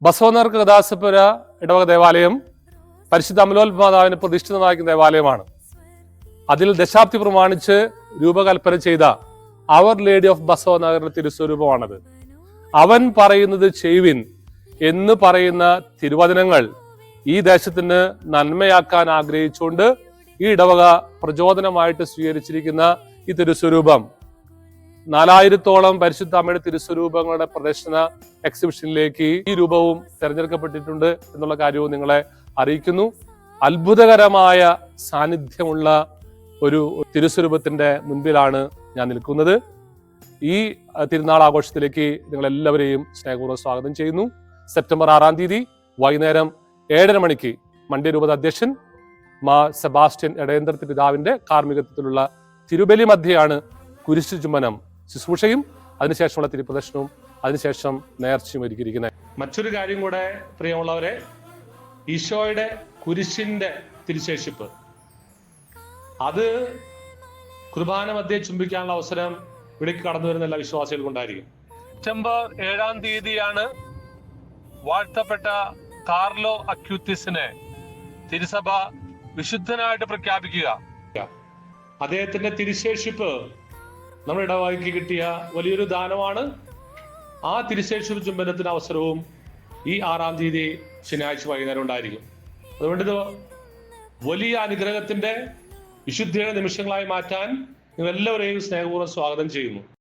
ബസവനഗർ കൃതാസപുര ഇടവക ദേവാലയം പരിശുദ്ധ അമലോത്മാതാവിന് പ്രതിഷ്ഠിതമാക്കുന്ന ദേവാലയമാണ്. അതിൽ ദശാബ്ദി പ്രമാണിച്ച് രൂപകൽപ്പന ചെയ്ത അവർ ലേഡി ഓഫ് ബസവനഗറിന്റെ തിരുസ്വരൂപമാണത്. അവൻ പറയുന്നത് ചെയ്യുവിൻ എന്ന് പറയുന്ന തിരുവചനങ്ങൾ ഈ ദേശത്തിന് നന്മയാക്കാൻ ആഗ്രഹിച്ചുകൊണ്ട് ഈ ഇടവക പ്രചോദനമായിട്ട് സ്വീകരിച്ചിരിക്കുന്ന ഈ തിരുസ്വരൂപം 4000-ഓളം പരിശുദ്ധ അമ്മയുടെ തിരുസ്വരൂപങ്ങളുടെ പ്രദർശന എക്സിബിഷനിലേക്ക് ഈ രൂപവും തെരഞ്ഞെടുക്കപ്പെട്ടിട്ടുണ്ട് എന്നുള്ള കാര്യവും നിങ്ങളെ അറിയിക്കുന്നു. അത്ഭുതകരമായ സാന്നിധ്യമുള്ള ഒരു തിരുസ്വരൂപത്തിന്റെ മുൻപിലാണ് ഞാൻ നിൽക്കുന്നത്. ഈ തിരുനാൾ ആഘോഷത്തിലേക്ക് നിങ്ങളെല്ലാവരെയും സ്നേഹപൂർവ്വം സ്വാഗതം ചെയ്യുന്നു. സെപ്റ്റംബർ 6-ാം തീയതി വൈകുന്നേരം 7:30 മണിക്ക് മണ്ഡ്യ രൂപത അധ്യക്ഷൻ മാ സെബാസ്റ്റ്യൻ എടയന്ത്രത്ത് പിതാവിന്റെ കാർമ്മികത്വത്തിലുള്ള തിരുബലി മധ്യയാണ് കുരിശു ചുംബനം ശുശ്രൂഷയും അതിനുശേഷമുള്ള തിരുപ്രദർശനവും അതിനുശേഷം നേർച്ചയും ഒരുക്കിയിരിക്കുന്നത്. മറ്റൊരു കാര്യം കൂടെ പ്രിയമുള്ളവരെ, ഈശോയുടെ കുരിശിന്റെ തിരുശേഷിപ്പ് അത് കുർബാന മധ്യേ ചുംബിക്കാനുള്ള അവസരം ഇവിടേക്ക് കടന്നു വരുന്ന എല്ലാ വിശ്വാസികൾക്കുണ്ടായിരിക്കും. സെപ്റ്റംബർ 7-ാം തീയതിയാണ് വാഴ്ത്തപ്പെട്ട കാർലോ അക്യൂത്തിസിനെ തിരുസഭ വിശുദ്ധനായിട്ട് പ്രഖ്യാപിക്കുക. അദ്ദേഹത്തിന്റെ തിരുശേഷിപ്പ് നമ്മുടെ ഇടവകയ്ക്ക് കിട്ടിയ വലിയൊരു ദാനമാണ്. ആ തിരുശേഷിപ്പ് ചുംബനത്തിന് അവസരവും ഈ 6-ാം തീയതി ശനിയാഴ്ച വൈകുന്നേരം ഉണ്ടായിരിക്കും. അതുകൊണ്ട് ഇത് വലിയ അനുഗ്രഹത്തിന്റെ വിശുദ്ധിയുടെ നിമിഷങ്ങളായി മാറ്റാൻ നിങ്ങൾ എല്ലാവരെയും സ്നേഹപൂർവ്വം സ്വാഗതം ചെയ്യുന്നു.